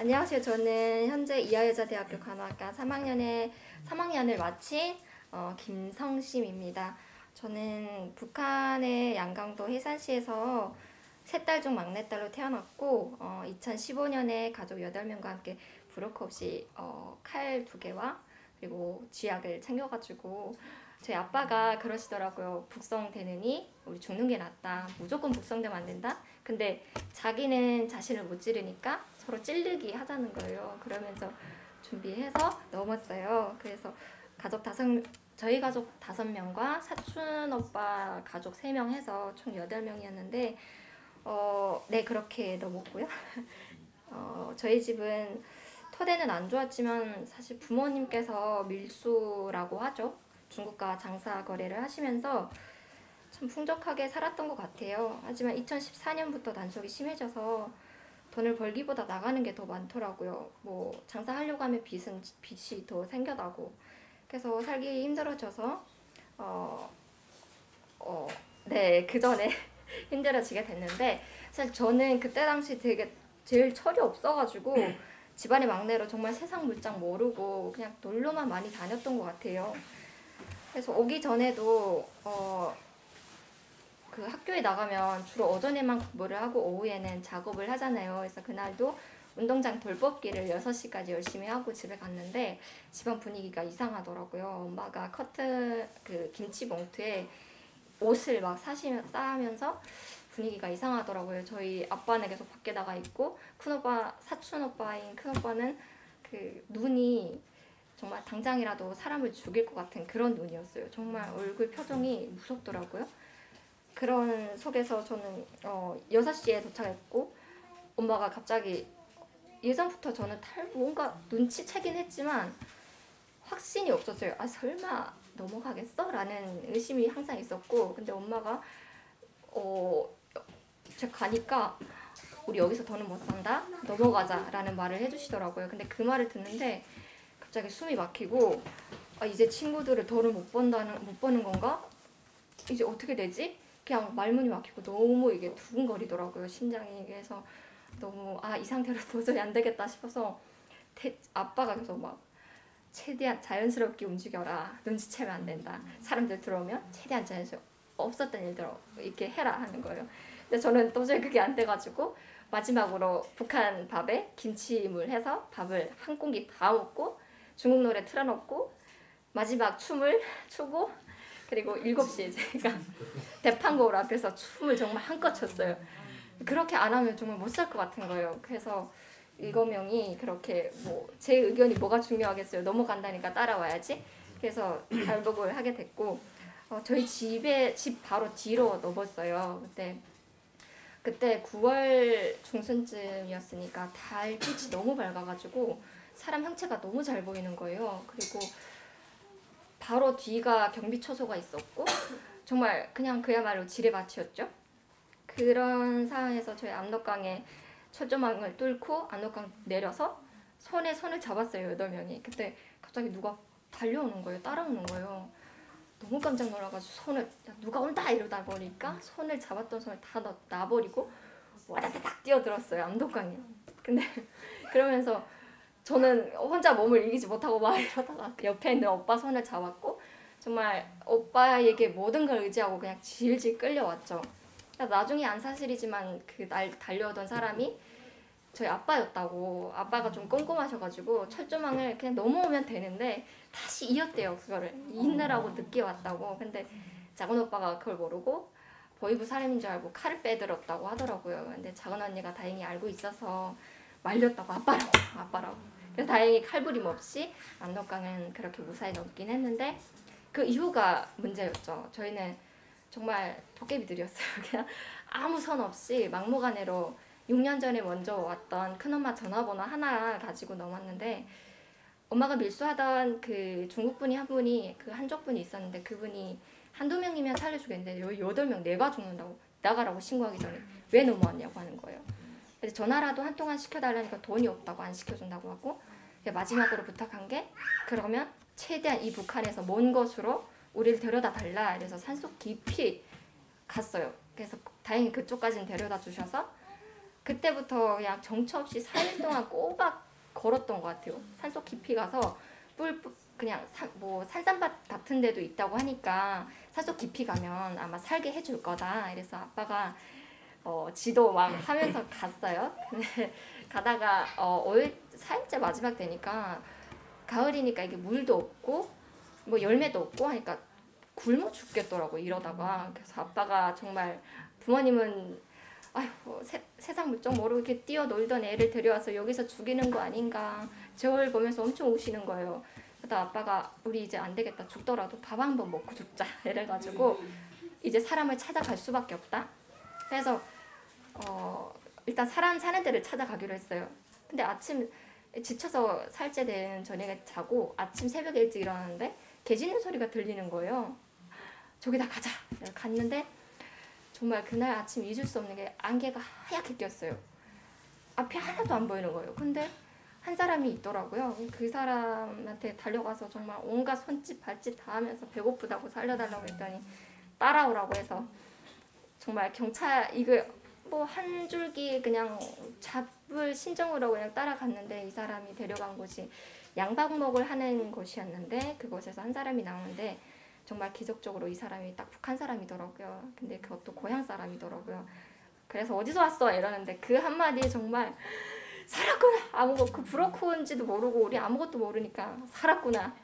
안녕하세요. 저는 현재 이화여자대학교 간호학과 3학년을 마친 김성심입니다. 저는 북한의 양강도 해산시에서 세 딸 중 막내딸로 태어났고 2015년에 가족 8명과 함께 브로커 없이 칼 2개와 그리고 쥐약을 챙겨가지고 저희 아빠가 그러시더라고요. 북성되느니 우리 죽는 게 낫다. 무조건 북성되면 안 된다. 근데 자기는 자신을 못 찌르니까 서로 찌르기 하자는 거예요. 그러면서 준비해서 넘었어요. 그래서 저희 가족 5명과 사촌 오빠 가족 3명 해서 총 8명이었는데 네, 그렇게 넘었고요. 저희 집은 토대는 안 좋았지만 사실 부모님께서 밀수라고 하죠. 중국과 장사 거래를 하시면서 참 풍족하게 살았던 것 같아요. 하지만 2014년부터 단속이 심해져서 돈을 벌기보다 나가는 게 더 많더라고요. 뭐 장사하려고 하면 빚이 더 생겨나고 그래서 살기 힘들어져서 네, 그 전에 힘들어지게 됐는데 사실 저는 그때 당시 되게 제일 철이 없어가지고 집안의 막내로 정말 세상 물정 모르고 그냥 놀러만 많이 다녔던 것 같아요. 그래서 오기 전에도 그 학교에 나가면 주로 오전에만 공부를 하고 오후에는 작업을 하잖아요. 그래서 그날도 운동장 돌벗기를 6시까지 열심히 하고 집에 갔는데 집안 분위기가 이상하더라고요. 엄마가 그 김치 봉투에 옷을 막 싸면서 분위기가 이상하더라고요. 저희 아빠는 계속 밖에 나가 있고 사촌 오빠인 큰 오빠는 그 눈이 정말 당장이라도 사람을 죽일 것 같은 그런 눈이었어요. 정말 얼굴 표정이 무섭더라고요. 그런 속에서 저는 6시에 도착했고 엄마가 갑자기 예전부터 저는 뭔가 눈치채긴 했지만 확신이 없었어요. 아, 설마 넘어가겠어? 라는 의심이 항상 있었고 근데 엄마가 제가 가니까 우리 여기서 더는 못 산다? 넘어가자 라는 말을 해주시더라고요. 근데 그 말을 듣는데 갑자기 숨이 막히고 이제 친구들을 더는 못 보는 건가? 이제 어떻게 되지? 그냥 말문이 막히고 너무 이게 두근거리더라고요. 심장이. 그래서 너무 이 상태로 도저히 안 되겠다 싶어서 아빠가 계속 막 최대한 자연스럽게 움직여라. 눈치채면 안 된다. 사람들 들어오면 최대한 자연스럽게 없었던 일들 이렇게 해라 하는 거예요. 근데 저는 도저히 그게 안 돼가지고 마지막으로 북한 밥에 김치물 해서 밥을 한 공기 다 먹고 중국 노래 틀어놓고 마지막 춤을 추고 그리고 7시에 제가 대판거울 앞에서 춤을 정말 한껏 췄어요. 그렇게 안 하면 정말 못 살 것 같은 거예요. 그래서 7명이 그렇게 제 의견이 뭐가 중요하겠어요. 넘어간다니까 따라와야지. 그래서 발복을 하게 됐고 저희 집 바로 뒤로 넘었어요. 그때 9월 중순쯤이었으니까 달빛이 너무 밝아가지고 사람 형체가 너무 잘 보이는 거예요. 그리고 바로 뒤가 경비초소가 있었고 정말 그냥 그야말로 지뢰밭이었죠. 그런 상황에서 저희 압록강에 철조망을 뚫고 압록강 내려서 손에 손을 잡았어요. 8명이. 그때 갑자기 누가 달려오는 거예요. 따라오는 거예요. 너무 깜짝 놀라가지고 손을 누가 온다 이러다 보니까 손을 잡았던 손을 다 놔버리고 와다다닥 뛰어들었어요. 압록강에. 근데 그러면서 저는 혼자 몸을 이기지 못하고 막 이러다가 옆에 있는 오빠 손을 잡았고 정말 오빠에게 모든 걸 의지하고 그냥 질질 끌려왔죠. 나중에 안 사실이지만 그 날 달려오던 사람이 저희 아빠였다고. 아빠가 좀 꼼꼼하셔가지고 철조망을 그냥 넘어오면 되는데 다시 이었대요. 그거를 잊느라고 늦게 왔다고. 근데 작은 오빠가 그걸 모르고 보이부 사람인 줄 알고 칼을 빼들었다고 하더라고요. 근데 작은 언니가 다행히 알고 있어서 말렸다고. 아빠라고. 그래서 다행히 칼부림 없이 압록강은 그렇게 무사히 넘긴 했는데 그 이후가 문제였죠. 저희는 정말 도깨비들이었어요. 그냥 아무 선 없이 막무가내로 6년 전에 먼저 왔던 큰엄마 전화번호 하나 가지고 넘었는데 엄마가 밀수하던 그 중국분이 한 분이 그 한족분이 있었는데 그분이 한두 명이면 살려주겠는데 8명 내가 죽는다고 나가라고 신고하기 전에 왜 넘어왔냐고 하는 거예요. 그래서 전화라도 한 통화 시켜달라니까 돈이 없다고 안 시켜준다고 하고 마지막으로 부탁한 게 그러면 최대한 이 북한에서 먼 곳으로 우리를 데려다 달라. 그래서 산속 깊이 갔어요. 그래서 다행히 그쪽까지는 데려다 주셔서 그때부터 그냥 정처 없이 4일 동안 꼬박 걸었던 것 같아요. 산속 깊이 가서 그냥 뭐 산삼밭 같은 데도 있다고 하니까 산속 깊이 가면 아마 살게 해줄 거다. 이래서 아빠가 지도 막 하면서 갔어요. 근데 가다가 4일째 마지막 되니까 가을이니까 이게 물도 없고 뭐 열매도 없고 하니까 굶어 죽겠더라고 이러다가. 그래서 아빠가 정말 부모님은 아이고 세상 물정 모르고 이렇게 뛰어놀던 애를 데려와서 여기서 죽이는 거 아닌가 저를 보면서 엄청 우시는 거예요. 그러다 아빠가 우리 이제 안 되겠다 죽더라도 밥 한 번 먹고 죽자 이래가지고 이제 사람을 찾아갈 수밖에 없다. 그래서 일단 사람 사는 데를 찾아가기로 했어요. 근데 아침 지쳐서 살째 된 저녁에 자고 아침 새벽에 일찍 일어났는데 개 짖는 소리가 들리는 거예요. 저기다 가자. 갔는데 정말 그날 아침 잊을 수 없는 게 안개가 하얗게 꼈어요. 앞이 하나도 안 보이는 거예요. 근데 한 사람이 있더라고요. 그 사람한테 달려가서 정말 온갖 손짓 발짓 다 하면서 배고프다고 살려달라고 했더니 따라오라고 해서 정말 경찰 이거 뭐 한 줄기 그냥 잡을 신정으로 그냥 따라갔는데 이 사람이 데려간 곳이 양박목을 하는 곳이었는데 그곳에서 한 사람이 나오는데 정말 기적적으로 이 사람이 딱 북한 사람이더라고요. 근데 그것도 고향 사람이더라고요. 그래서 어디서 왔어? 이러는데 그 한마디에 정말 살았구나. 아무것도 그 브로커인지도 모르고 우리 아무것도 모르니까 살았구나.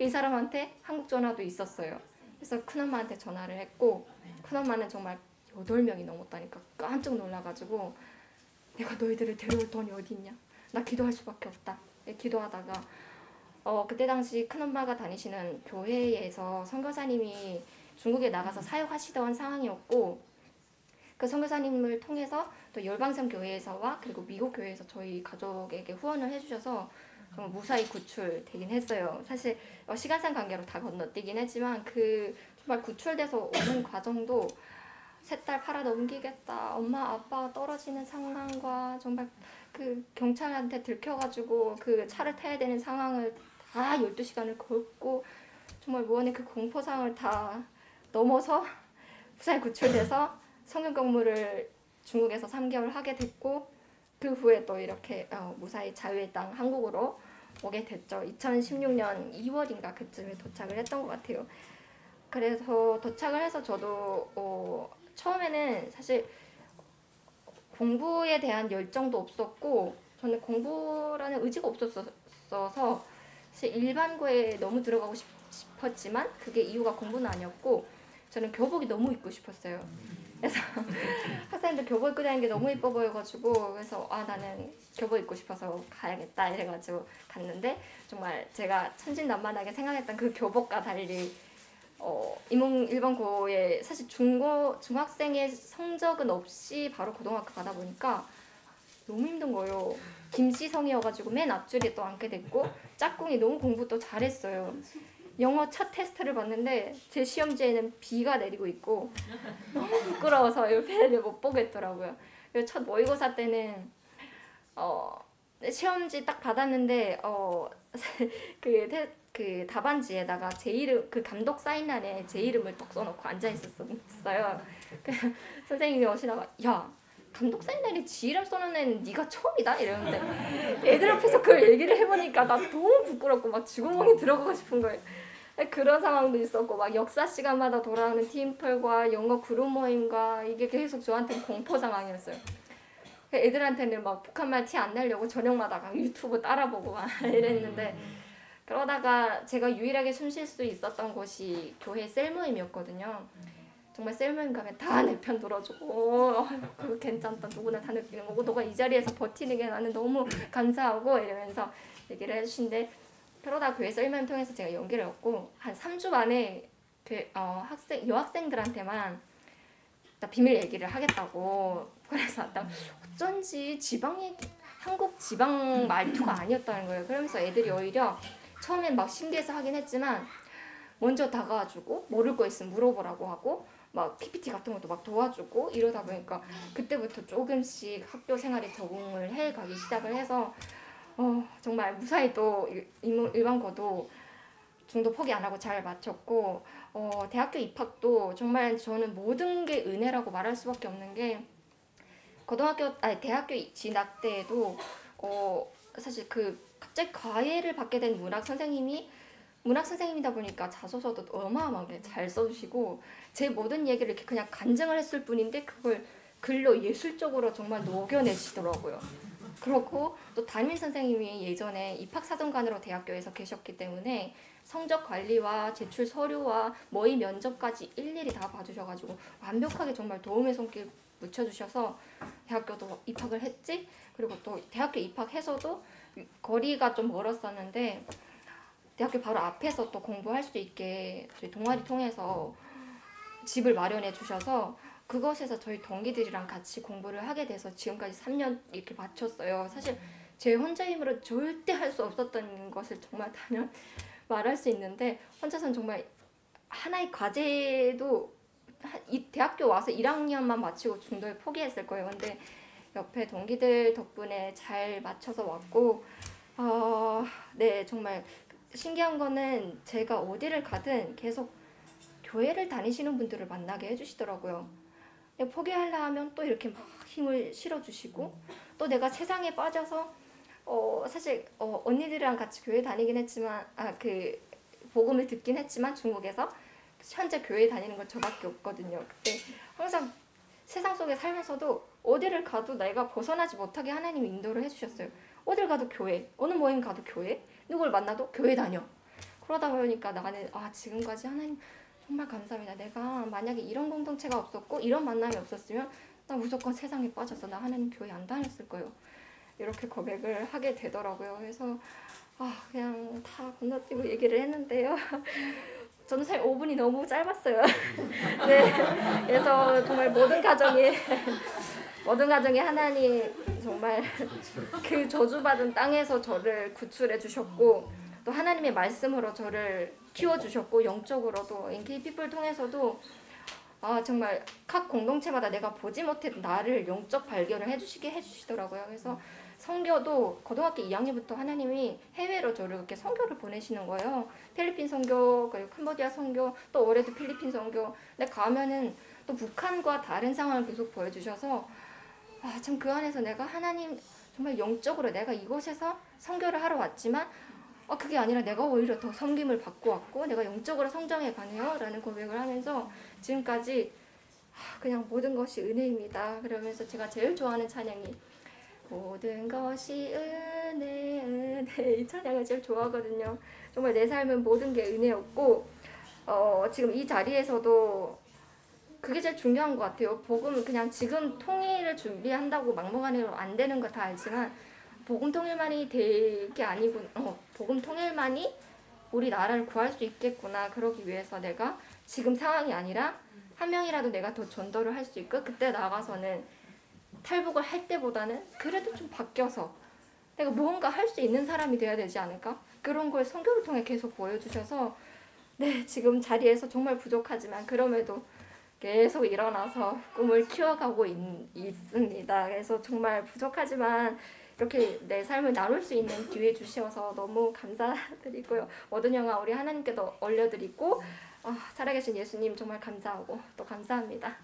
이 사람한테 한국 전화도 있었어요. 그래서 큰엄마한테 전화를 했고 큰엄마는 정말 8명이 넘었다니까 깜짝 놀라가지고 내가 너희들을 데려올 돈이 어디 있냐. 나 기도할 수밖에 없다. 기도하다가 그때 당시 큰엄마가 다니시는 교회에서 선교사님이 중국에 나가서 사역하시던 상황이었고 그 선교사님을 통해서 또 열방성 교회에서와 그리고 미국 교회에서 저희 가족에게 후원을 해주셔서 정말 무사히 구출되긴 했어요. 사실 시간상 관계로 다 건너뛰긴 했지만 그 정말 구출돼서 오는 과정도 세 딸 팔아 넘기겠다. 엄마 아빠 떨어지는 상황과 정말 그 경찰한테 들켜가지고 그 차를 타야 되는 상황을 다 12시간을 걷고 정말 무언의 그 공포상을 다 넘어서 무사히 구출돼서 성경 공부를 중국에서 3개월 하게 됐고 그 후에 또 이렇게 무사히 자유의 땅 한국으로 오게 됐죠. 2016년 2월인가 그쯤에 도착을 했던 것 같아요. 그래서 도착을 해서 저도 처음에는 사실 공부에 대한 열정도 없었고 저는 공부라는 의지가 없었어서 사실 일반고에 너무 들어가고 싶었지만 그게 이유가 공부는 아니었고 저는 교복이 너무 입고 싶었어요. 그래서 학생들 교복 입고 다니는 게 너무 예뻐 보여가지고 그래서 나는 교복 입고 싶어서 가야겠다 이래가지고 갔는데 정말 제가 천진난만하게 생각했던 그 교복과 달리 일반고에 사실 중학생의 성적은 없이 바로 고등학교 가다 보니까 너무 힘든 거예요. 김시성이어가지고 맨 앞줄에 또 앉게 됐고 짝꿍이 너무 공부 또 잘했어요. 영어 첫 테스트를 봤는데 제 시험지에는 B가 내리고 있고 너무 부끄러워서 옆에를 못 보겠더라고요. 그래서 첫 모의고사 때는 시험지 딱 받았는데 그 답안지에다가 제 이름 그 감독 사인란에 제 이름을 딱 써놓고 앉아 있었어요. 선생님이 오시다가 야 감독 사인란에 지 이름 써놓은 애는 네가 처음이다 이러는데 애들 앞에서 그걸 얘기를 해보니까 나 너무 부끄럽고 막 쥐구멍에 들어가고 싶은 거예요. 그런 상황도 있었고 막 역사 시간마다 돌아오는 팀플과 영어 그룹 모임과 이게 계속 저한테는 공포 상황이었어요. 애들한테는 막 북한말 티 안 내려고 저녁마다 유튜브 따라보고 막 이랬는데 그러다가 제가 유일하게 숨 쉴 수 있었던 곳이 교회 셀 모임이었거든요. 정말 셀 모임 가면 다 내 편 들어주고 그거 괜찮다 누구나 다 느끼는 거고 너가 이 자리에서 버티는 게 나는 너무 감사하고 이러면서 얘기를 해주신데 그러다 교회 셀 모임 통해서 제가 용기를 얻고 한 3주 만에 여학생들한테만 비밀 얘기를 하겠다고 그래서 어쩐지 한국 지방 말투가 아니었다는 거예요. 그러면서 애들이 오히려 처음엔 막 신기해서 하긴 했지만 먼저 다가와주고 모를 거 있으면 물어보라고 하고 막 PPT 같은 것도 막 도와주고 이러다 보니까 그때부터 조금씩 학교 생활에 적응을 해가기 시작을 해서 정말 무사히 또 일반고도 중도 포기 안 하고 잘 마쳤고 대학교 입학도 정말 저는 모든 게 은혜라고 말할 수밖에 없는 게 대학교 진학 때에도 사실 갑자기 과외를 받게 된 문학 선생님이다 보니까 자소서도 어마어마하게 잘 써주시고 제 모든 얘기를 이렇게 그냥 간증을 했을 뿐인데 그걸 글로 예술적으로 정말 녹여내시더라고요. 그렇고 또 담임 선생님이 예전에 입학사정관으로 대학교에서 계셨기 때문에 성적 관리와 제출 서류와 모의 면접까지 일일이 다 봐주셔가지고 완벽하게 정말 도움의 손길 묻혀주셔서 대학교도 입학을 했지. 그리고 또 대학교 입학해서도 거리가 좀 멀었었는데 대학교 바로 앞에서 또 공부할 수 있게 저희 동아리 통해서 집을 마련해 주셔서 그것에서 저희 동기들이랑 같이 공부를 하게 돼서 지금까지 3년 이렇게 마쳤어요. 사실 제 혼자 힘으로 절대 할 수 없었던 것을 정말 단연 말할 수 있는데 혼자서는 정말 하나의 과제도 이 대학교 와서 1학년만 마치고 중도에 포기했을 거예요. 근데 옆에 동기들 덕분에 잘 맞춰서 왔고 네, 정말 신기한 거는 제가 어디를 가든 계속 교회를 다니시는 분들을 만나게 해주시더라고요. 포기하려 하면 또 이렇게 막 힘을 실어주시고 또 내가 세상에 빠져서 사실 언니들이랑 같이 교회 다니긴 했지만 복음을 듣긴 했지만 중국에서 현재 교회 다니는 건 저밖에 없거든요. 그때 항상 세상 속에 살면서도 어디를 가도 내가 벗어나지 못하게 하나님이 인도를 해주셨어요. 어딜 가도 교회, 어느 모임 가도 교회, 누굴 만나도 교회 다녀. 그러다 보니까 나는 지금까지 하나님 정말 감사합니다. 내가 만약에 이런 공동체가 없었고 이런 만남이 없었으면 나 무조건 세상에 빠졌어. 나 하나님 교회 안 다녔을 거예요. 이렇게 고백을 하게 되더라고요. 그래서 그냥 다 건너뛰고 얘기를 했는데요. 저는 사실 5분이 너무 짧았어요. 네, 그래서 정말 모든 가정에 하나님 정말 그 저주받은 땅에서 저를 구출해 주셨고 또 하나님의 말씀으로 저를 키워주셨고 영적으로도 NK피플 통해서도 정말 각 공동체마다 내가 보지 못했던 나를 영적 발견을 해주시더라고요. 그래서 선교도 고등학교 2학년부터 하나님이 해외로 저를 이렇게 선교를 보내시는 거예요. 필리핀 선교, 그리고 캄보디아 선교, 또 올해도 필리핀 선교. 근데 가면은 또 북한과 다른 상황을 계속 보여주셔서 참 그 안에서 내가 하나님 정말 영적으로 내가 이곳에서 선교를 하러 왔지만 그게 아니라 내가 오히려 더 섬김을 받고 왔고 내가 영적으로 성장해 가네요 라는 고백을 하면서 지금까지 그냥 모든 것이 은혜입니다. 그러면서 제가 제일 좋아하는 찬양이 모든 것이 은혜 이 찬양을 제일 좋아하거든요. 정말 내 삶은 모든 게 은혜였고 지금 이 자리에서도 그게 제일 중요한 것 같아요. 복음은 그냥 지금 통일을 준비한다고 막무가내로 안 되는 거 다 알지만 복음 통일만이 될 게 아니고 복음 통일만이 우리 나라를 구할 수 있겠구나. 그러기 위해서 내가 지금 상황이 아니라 한 명이라도 내가 더 전도를 할 수 있고 그때 나가서는 탈북을 할 때보다는 그래도 좀 바뀌어서 내가 무언가 할 수 있는 사람이 돼야 되지 않을까? 그런 걸 선교를 통해 계속 보여주셔서 네, 지금 자리에서 정말 부족하지만 그럼에도 계속 일어나서 꿈을 키워가고 있습니다. 그래서 정말 부족하지만 이렇게 내 삶을 나눌 수 있는 기회 주셔서 너무 감사드리고요. 모든 영화 우리 하나님께도 올려드리고 살아계신 예수님 정말 감사하고 또 감사합니다.